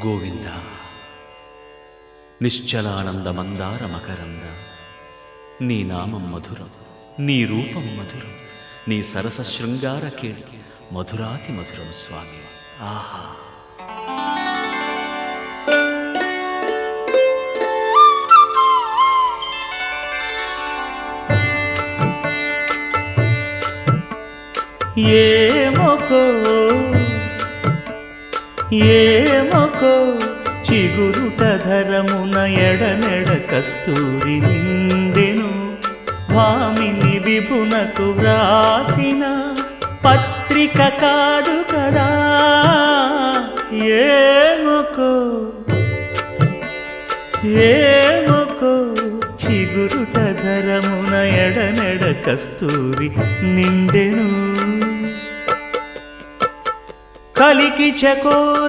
గోవింద నిశ్చలానంద మందార మకరంద నీ నామం మధురం, నీ రూపం మధురం, నీ సరస శృంగార కేళి మధురాతి మధురం స్వామి. ఆహా! ఏమొకో చిగురుట ధరమున ఎడనెడ కస్తూరి నిండెను. భామిని విభునకు వ్రాసిన పత్రిక కాదు కదా. ఏమొకో చిగురుట ధరమున ఎడనెడ కస్తూరి నిండెను. కలికి చకో